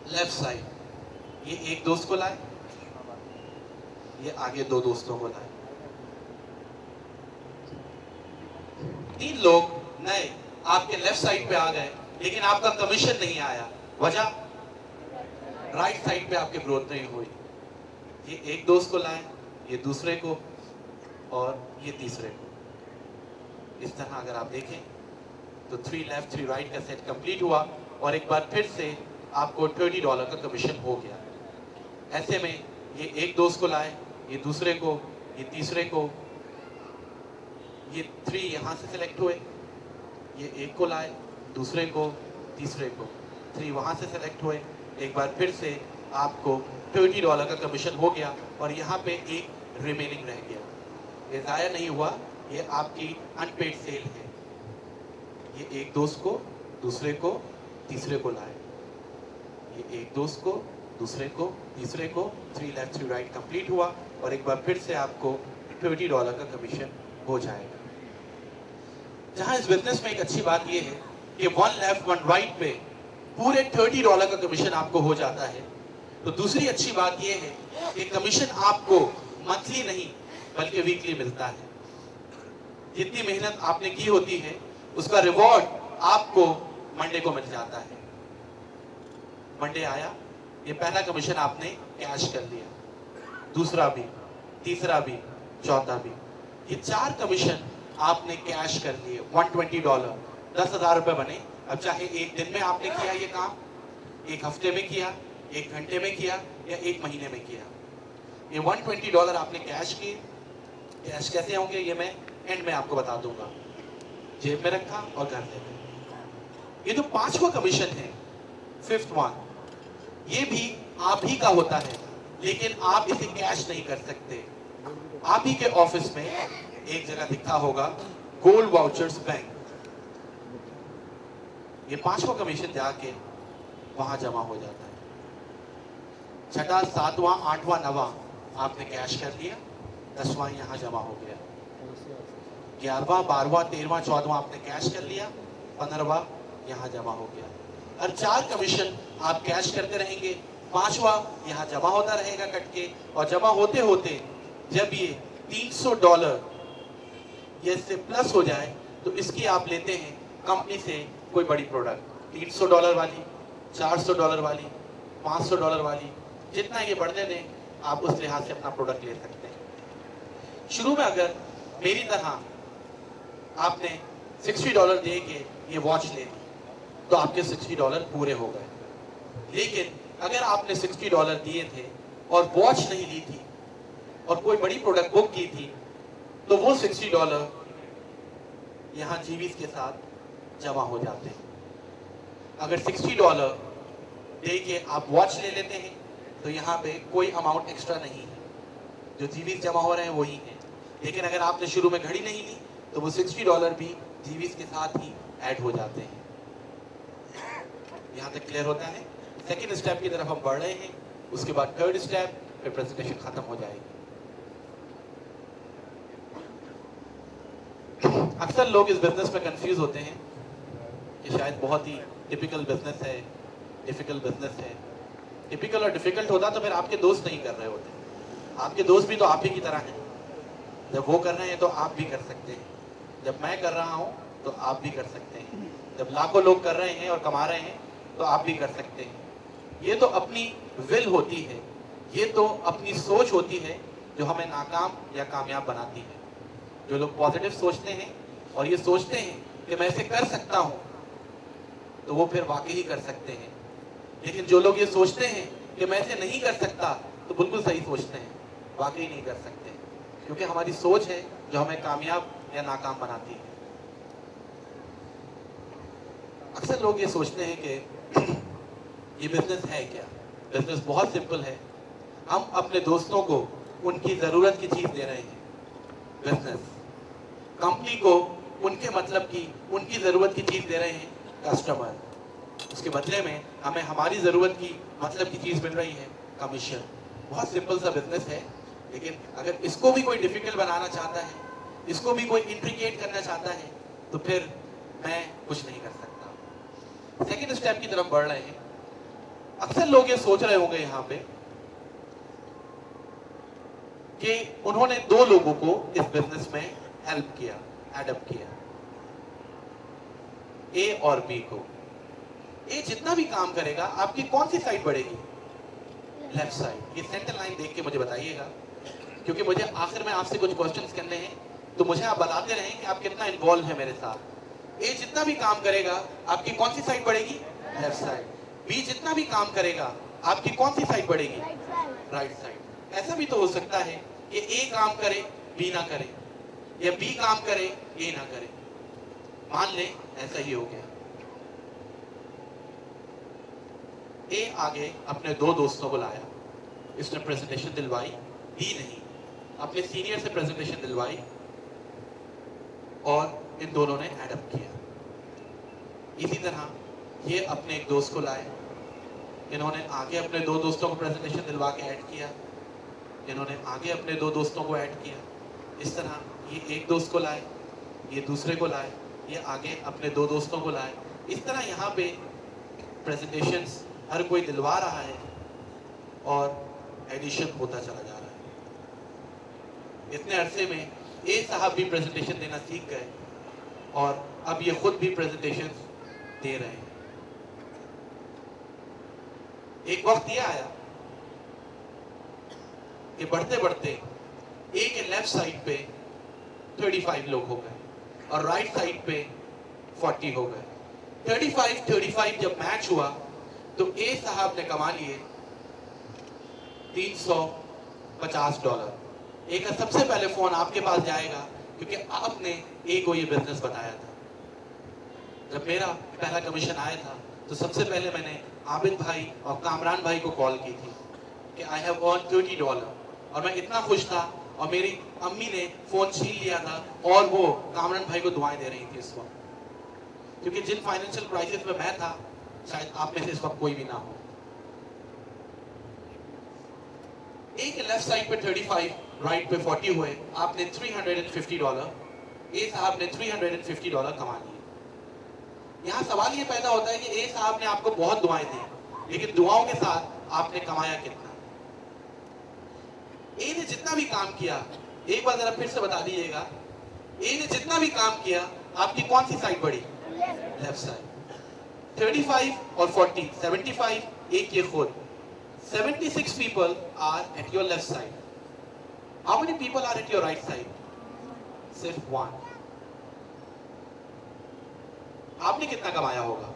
Left side, ये एक दोस्त को लाए, ये आगे दो दोस्तों को लाए। 3 लोग नए आपके लेफ्ट साइड पे आ गए, लेकिन आपका कमीशन नहीं आया। वजह, राइट साइड पे आपके ग्रोथ नहीं हुई। ये एक दोस्त को लाए, ये दूसरे को, और ये तीसरे को। इस तरह अगर आप देखें तो 3 लेफ्ट 3 राइट का सेट कंप्लीट हुआ और एक बार फिर से आपको $20 का कमीशन हो गया। ऐसे में ये एक दोस्त को लाए, ये दूसरे को, ये तीसरे को, ये 3 यहां से सिलेक्ट हुए, ये एक को लाए, दूसरे को, तीसरे को, 3 वहां से सिलेक्ट हुए। एक बार फिर से आपको $20 का कमीशन हो गया और यहाँ पे एक रिमेनिंग रह गया। ये ज़ाया नहीं हुआ, ये आपकी अनपेड सेल है। ये एक दोस्त को, दूसरे को, तीसरे को लाए, ये एक दोस्त को, दूसरे को, तीसरे को, 3 लेफ्ट 3 राइट कंप्लीट हुआ और एक बार फिर से आपको $20 का कमीशन हो जाएगा। जहां इस बिजनेस में एक अच्छी बात यह है कि 1 लेफ्ट 1 राइट पे पूरे $30 का कमीशन आपको हो जाता है। तो दूसरी अच्छी बात यह है कि कमीशन आपको मंथली नहीं बल्कि वीकली मिलता है। जितनी मेहनत आपने की होती है उसका रिवॉर्ड आपको मंडे को मिल जाता है। मंडे आया, ये पहला कमीशन आपने कैश कर लिया, दूसरा भी, तीसरा भी, चौथा भी, ये 4 कमीशन आपने कैश कर लिए। $120, 10,000 रुपए बने। अब चाहे एक दिन में आपने किया ये काम, एक हफ्ते में किया, एक घंटे में किया या एक महीने में किया, ये $120 आपने कैश किए। कैश कैसे होंगे ये मैं एंड में आपको बता दूंगा। जेब में रखा और घर ले गए। ये जो 5वां कमीशन है, 5th वन, ये भी आप ही का होता है, लेकिन आप इसे कैश नहीं कर सकते। आप ही के ऑफिस में एक जगह लिखा होगा गोल्ड वाउचर्स बैंक। ये 5वां कमीशन जाके वहां जमा हो जाता है। 6वां, 7वां, 8वां, 9वां आपने कैश कर लिया, 10वां यहां जमा हो गया, 11वां, 12वां, 13वां, 14वां आपने कैश कर लिया, 15वां यहां जमा हो गया। और 4 कमीशन आप कैश करते रहेंगे, 5वां यहां जमा होता रहेगा कट के, और जमा होते होते जब ये $300 ये इससे प्लस हो जाए तो इसकी आप लेते हैं कंपनी से कोई बड़ी प्रोडक्ट, $300 वाली, $400 वाली, $500 वाली, जितना ये बढ़ने दें आप उस लिहाज से अपना प्रोडक्ट ले सकते हैं। शुरू में अगर मेरी तरह आपने $60 दे के ये वॉच ले ली तो आपके $60 पूरे हो गए। लेकिन अगर आपने $60 दिए थे और वॉच नहीं ली थी और कोई बड़ी प्रोडक्ट बुक की थी तो वो $60 यहां जीवीज के साथ जमा हो जाते हैं। अगर $60 दे के आप वॉच ले लेते हैं तो यहाँ पे कोई अमाउंट एक्स्ट्रा नहीं है, जो जीवीज जमा हो रहे हैं वही है। लेकिन अगर आपने शुरू में घड़ी नहीं ली तो वो $60 भी जीवीज के साथ ही ऐड हो जाते हैं। यहाँ तक क्लियर होता है। सेकेंड स्टेप की तरफ हम बढ़ रहे हैं, उसके बाद थर्ड स्टेप, फिर प्रेजेंटेशन खत्म हो जाएगी। अक्सर लोग इस बिजनेस में कंफ्यूज होते हैं कि शायद बहुत ही टिपिकल बिजनेस है, डिफिकल्ट बिजनेस है। टिपिकल और डिफिकल्ट होता तो फिर आपके दोस्त नहीं कर रहे होते। आपके दोस्त भी तो आप ही की तरह हैं। जब वो कर रहे हैं तो आप भी कर सकते हैं, जब मैं कर रहा हूं तो आप भी कर सकते हैं, जब लाखों लोग कर रहे हैं और कमा रहे हैं तो आप भी कर सकते हैं। ये तो अपनी विल होती है, ये तो अपनी सोच होती है जो हमें नाकाम या कामयाब बनाती है। जो लोग पॉजिटिव सोचते हैं और ये सोचते हैं कि मैं इसे कर सकता हूं तो वो फिर वाकई ही कर सकते हैं। लेकिन जो लोग ये सोचते हैं कि मैं इसे नहीं कर सकता तो बिल्कुल सही सोचते हैं, वाकई नहीं कर सकते, क्योंकि हमारी सोच है जो हमें कामयाब या नाकाम बनाती है। अक्सर लोग ये सोचते हैं कि ये बिजनेस है क्या। बिजनेस बहुत सिंपल है। हम अपने दोस्तों को उनकी जरूरत की चीज दे रहे हैं। बिजनेस कंपनी को उनके मतलब की, उनकी जरूरत की चीज दे रहे हैं कस्टमर। उसके बदले में हमें हमारी जरूरत की, मतलब की चीज मिल रही है, कमीशन। बहुत सिंपल सा बिजनेस है। लेकिन अगर इसको भी कोई डिफिकल्ट बनाना चाहता है, इसको भी कोई इंट्रिकेट करना चाहता है तो फिर मैं कुछ नहीं कर सकता। सेकेंड स्टेप की तरफ बढ़ रहे हैं। अक्सर लोग ये सोच रहे होंगे यहां पे कि उन्होंने दो लोगों को इस बिजनेस में हेल्प किया, एडप्ट किया, ए और बी को। ए जितना भी काम करेगा आपकी कौन सी साइड बढ़ेगी? Left side. ये सेंटर लाइन देख के मुझे बताइएगा, क्योंकि मुझे आखिर में आपसे कुछ क्वेश्चंस करने हैं, तो मुझे आप बताते रहें कि आप कितना इन्वॉल्व है मेरे साथ। ए जितना भी काम करेगा आपकी कौन सी साइड बढ़ेगी? Left side. बी जितना भी काम करेगा आपकी कौन सी साइड बढ़ेगी? Right side. ऐसा भी तो हो सकता है कि ए काम करे बी ना करे, या बी काम करे ए ना करे। मान ले ऐसा ही हो गया। ए आगे अपने दो दोस्तों को लाया, इसने प्रेजेंटेशन दिलवाई, बी नहीं, अपने सीनियर से प्रेजेंटेशन दिलवाई और इन दोनों ने एडप्ट किया। इसी तरह ये अपने एक दोस्त को लाए, इन्होंने आगे अपने दो दोस्तों को प्रेजेंटेशन दिलवा के ऐड किया, इन्होंने आगे अपने दो दोस्तों को ऐड किया। इस तरह ये एक दोस्त को लाए, ये दूसरे को लाए, ये आगे अपने दो दोस्तों को लाए। इस तरह यहाँ पे प्रेजेंटेशंस हर कोई दिलवा रहा है और एडिशन होता चला जा रहा है। इतने अरसे में ए साहब भी प्रेजेंटेशन देना सीख गए और अब ये खुद भी प्रेजेंटेशन दे रहे हैं। एक वक्त ये आया कि बढ़ते बढ़ते ए के लेफ्ट साइड पे 35 लोग हो गए और राइट साइड पे 40 हो गए। 35 जब मैच हुआ तो ए साहब ने कमा लिए $350। ए का सबसे पहले फोन आपके पास जाएगा क्योंकि आपने ए को ये बिजनेस बताया था। जब मेरा पहला कमीशन आया था तो सबसे पहले मैंने आबिद भाई और कामरान भाई को कॉल की थी कि आई हैव अर्न $30 और मैं इतना खुश था और मेरी अम्मी ने फोन छीन लिया था और वो कामरान भाई को दुआएं दे रही थी इस वक्त, क्योंकि जिन फाइनेंशियल क्राइसिस में मैं था शायद आप में से इस वक्त कोई भी ना हो। ए के लेफ्ट साइड पे 35, राइट पे 40 हुए, आपने $350, ए साहब ने $350 कमा लिए। यहाँ सवाल ये पैदा होता है कि ए साहब ने आपको बहुत दुआएं दी, लेकिन दुआओं के साथ आपने कमाया कितना? ए ने जितना भी काम किया, एक बार जरा फिर से बता दीजिएगा, ए ने जितना भी काम किया आपकी कौन सी साइड बढ़ी? Left side. 35 और 40, 75, एक ये खुद, 76 people are at your left side. How many people are at your right side? सिर्फ 1. आपने कितना कमाया होगा?